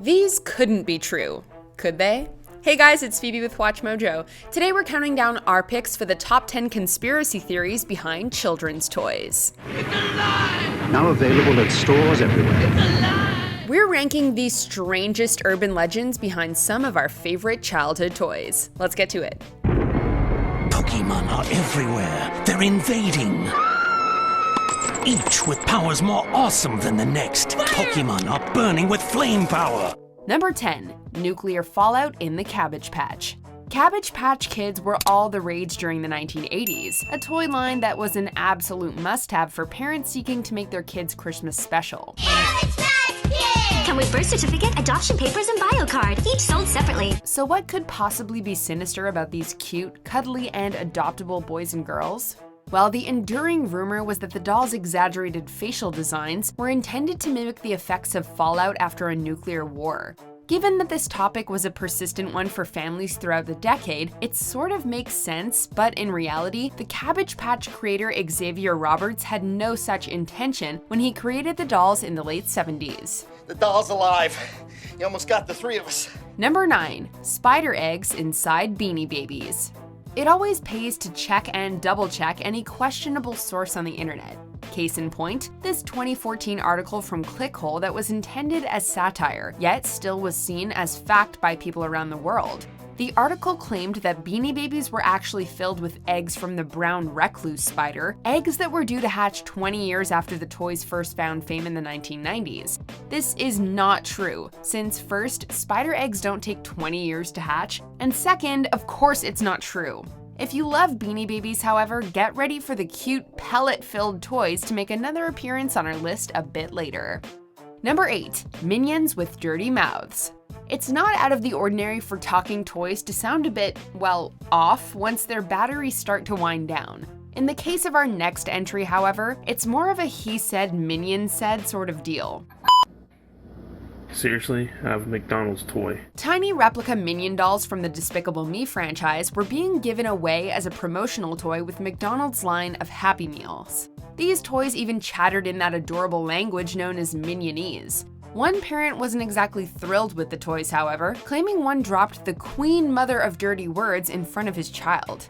These couldn't be true, could they? Hey guys, it's Phoebe with WatchMojo. Today we're counting down our picks for the top 10 conspiracy theories behind children's toys. Now available at stores everywhere. We're ranking the strangest urban legends behind some of our favorite childhood toys. Let's get to it. Pokémon are everywhere. They're invading. Each with powers more awesome than the next. Pokémon are burning with flame power. Number 10. Nuclear fallout in the Cabbage Patch. Cabbage Patch Kids were all the rage during the 1980s, a toy line that was an absolute must-have for parents seeking to make their kids' Christmas special. Cabbage Patch Kids! Come with birth certificate, adoption papers, and bio card, each sold separately. So what could possibly be sinister about these cute, cuddly, and adoptable boys and girls? Well, the enduring rumor was that the dolls' exaggerated facial designs were intended to mimic the effects of fallout after a nuclear war. Given that this topic was a persistent one for families throughout the decade, it sort of makes sense, but in reality, the Cabbage Patch creator Xavier Roberts had no such intention when he created the dolls in the late 70s. The doll's alive. You almost got the three of us. Number 9. Spider eggs inside Beanie Babies. It always pays to check and double-check any questionable source on the internet. Case in point, this 2014 article from Clickhole that was intended as satire, yet still was seen as fact by people around the world. The article claimed that Beanie Babies were actually filled with eggs from the brown recluse spider, eggs that were due to hatch 20 years after the toys first found fame in the 1990s. This is not true, since first, spider eggs don't take 20 years to hatch, and second, of course it's not true. If you love Beanie Babies, however, get ready for the cute pellet-filled toys to make another appearance on our list a bit later. Number 8. Minions with dirty mouths. It's not out of the ordinary for talking toys to sound a bit, well, off once their batteries start to wind down. In the case of our next entry, however, it's more of a he said, Minion said sort of deal. Seriously? I have a McDonald's toy. Tiny replica Minion dolls from the Despicable Me franchise were being given away as a promotional toy with McDonald's line of Happy Meals. These toys even chattered in that adorable language known as Minionese. One parent wasn't exactly thrilled with the toys, however, claiming one dropped the Queen Mother of Dirty Words in front of his child.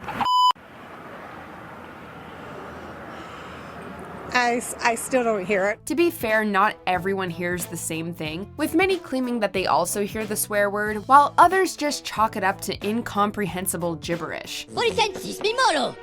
I still don't hear it. To be fair, not everyone hears the same thing, with many claiming that they also hear the swear word, while others just chalk it up to incomprehensible gibberish.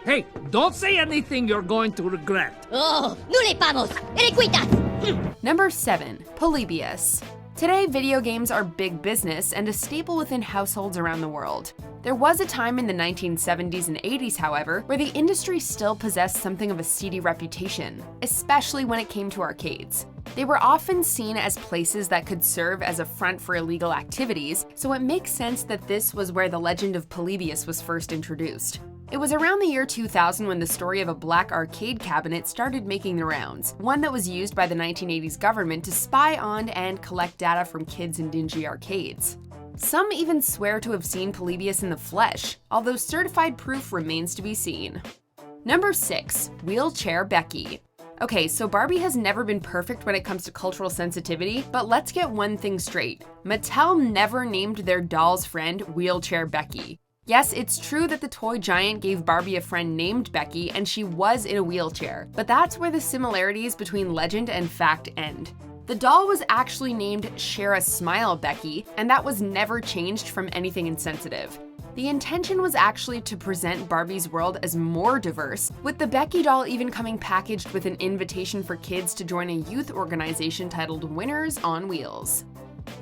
Hey, don't say anything you're going to regret. Oh, no le vamos. Erequita. Number 7. Polybius. Today, video games are big business and a staple within households around the world. There was a time in the 1970s and 80s, however, where the industry still possessed something of a seedy reputation, especially when it came to arcades. They were often seen as places that could serve as a front for illegal activities, so it makes sense that this was where the legend of Polybius was first introduced. It was around the year 2000 when the story of a black arcade cabinet started making the rounds, one that was used by the 1980s government to spy on and collect data from kids in dingy arcades. Some even swear to have seen Polybius in the flesh, although certified proof remains to be seen. Number 6. Wheelchair Becky. Okay, so Barbie has never been perfect when it comes to cultural sensitivity, but let's get one thing straight. Mattel never named their doll's friend Wheelchair Becky. Yes, it's true that the toy giant gave Barbie a friend named Becky and she was in a wheelchair, but that's where the similarities between legend and fact end. The doll was actually named Share a Smile Becky, and that was never changed from anything insensitive. The intention was actually to present Barbie's world as more diverse, with the Becky doll even coming packaged with an invitation for kids to join a youth organization titled Winners on Wheels.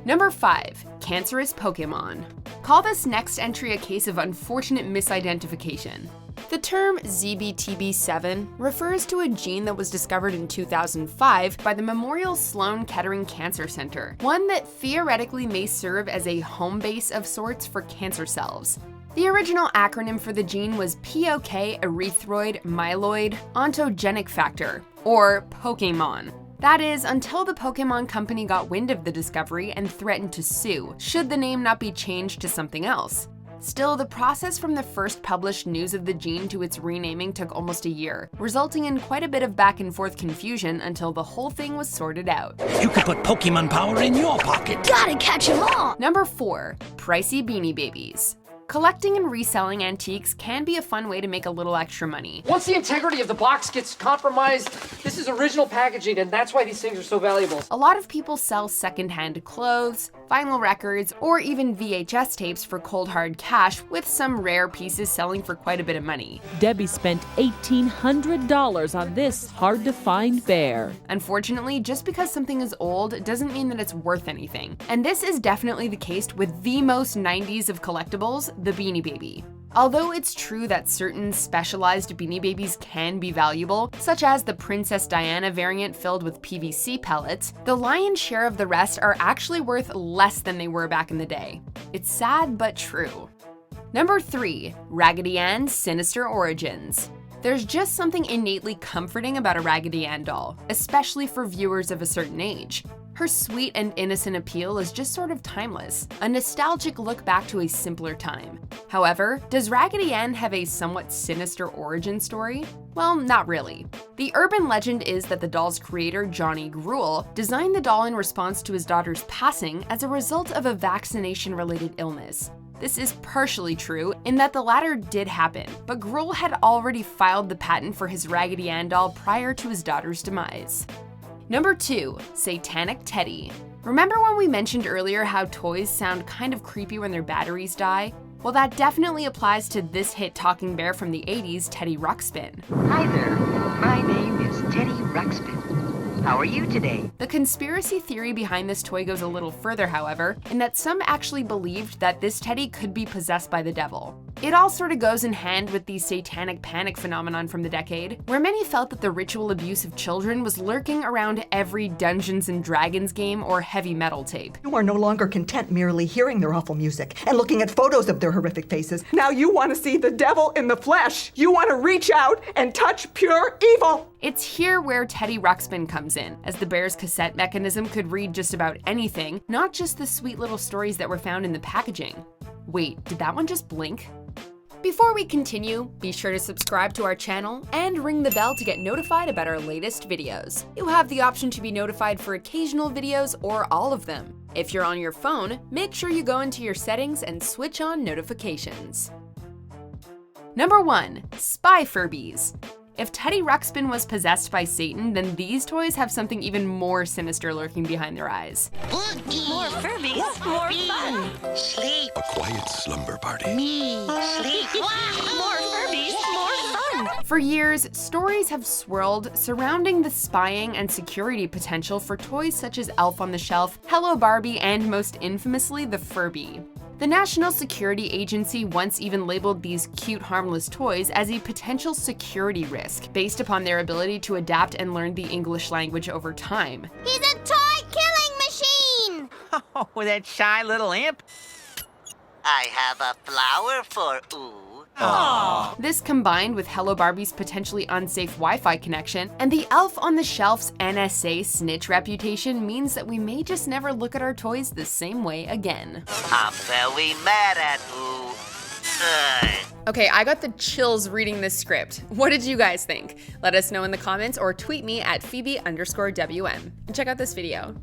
Number 5. Cancerous Pokémon. Call this next entry a case of unfortunate misidentification. The term ZBTB7 refers to a gene that was discovered in 2005 by the Memorial Sloan Kettering Cancer Center, one that theoretically may serve as a home base of sorts for cancer cells. The original acronym for the gene was POK erythroid myeloid ontogenic factor, or Pokémon. That is, until the Pokémon company got wind of the discovery and threatened to sue, should the name not be changed to something else. Still, the process from the first published news of the gene to its renaming took almost a year, resulting in quite a bit of back and forth confusion until the whole thing was sorted out. You could put Pokemon power in your pocket. Gotta catch 'em all! Number 4. Pricey Beanie Babies. Collecting and reselling antiques can be a fun way to make a little extra money. Once the integrity of the box gets compromised, this is original packaging, and that's why these things are so valuable. A lot of people sell secondhand clothes, vinyl records, or even VHS tapes for cold hard cash, with some rare pieces selling for quite a bit of money. Debbie spent $1,800 on this hard-to-find bear. Unfortunately, just because something is old doesn't mean that it's worth anything. And this is definitely the case with the most 90s of collectibles, the Beanie Baby. Although it's true that certain specialized Beanie Babies can be valuable, such as the Princess Diana variant filled with PVC pellets, the lion's share of the rest are actually worth less than they were back in the day. It's sad but true. Number 3. Raggedy Ann's Sinister Origins. There's just something innately comforting about a Raggedy Ann doll, especially for viewers of a certain age. Her sweet and innocent appeal is just sort of timeless, a nostalgic look back to a simpler time. However, does Raggedy Ann have a somewhat sinister origin story? Well, not really. The urban legend is that the doll's creator, Johnny Gruel, designed the doll in response to his daughter's passing as a result of a vaccination-related illness. This is partially true in that the latter did happen, but Gruel had already filed the patent for his Raggedy Ann doll prior to his daughter's demise. Number 2. Satanic Teddy. Remember when we mentioned earlier how toys sound kind of creepy when their batteries die? Well, that definitely applies to this hit talking bear from the 80s, Teddy Ruxpin. Hi there, my name is Teddy Ruxpin. How are you today? The conspiracy theory behind this toy goes a little further, however, in that some actually believed that this teddy could be possessed by the devil. It all sort of goes in hand with the satanic panic phenomenon from the decade, where many felt that the ritual abuse of children was lurking around every Dungeons & Dragons game or heavy metal tape. You are no longer content merely hearing their awful music and looking at photos of their horrific faces. Now you want to see the devil in the flesh. You want to reach out and touch pure evil. It's here where Teddy Ruxpin comes in, as the bear's cassette mechanism could read just about anything, not just the sweet little stories that were found in the packaging. Wait, did that one just blink? Before we continue, be sure to subscribe to our channel and ring the bell to get notified about our latest videos. You have the option to be notified for occasional videos or all of them. If you're on your phone, make sure you go into your settings and switch on notifications. Number 1. Spy Furbies. If Teddy Ruxpin was possessed by Satan, then these toys have something even more sinister lurking behind their eyes. More Furbies, more fun! Sleep. A quiet slumber party. Me. Sleep. More Furbies, more fun! For years, stories have swirled surrounding the spying and security potential for toys such as Elf on the Shelf, Hello Barbie, and most infamously, the Furby. The National Security Agency once even labeled these cute, harmless toys as a potential security risk, based upon their ability to adapt and learn the English language over time. He's a toy killing machine! Oh, that shy little imp. I have a flower for ooh. Aww. This combined with Hello Barbie's potentially unsafe Wi-Fi connection and the Elf on the Shelf's NSA snitch reputation means that we may just never look at our toys the same way again. I'm very mad at ooh. Okay, I got the chills reading this script. What did you guys think? Let us know in the comments or tweet me at Phoebe_WM. And check out this video.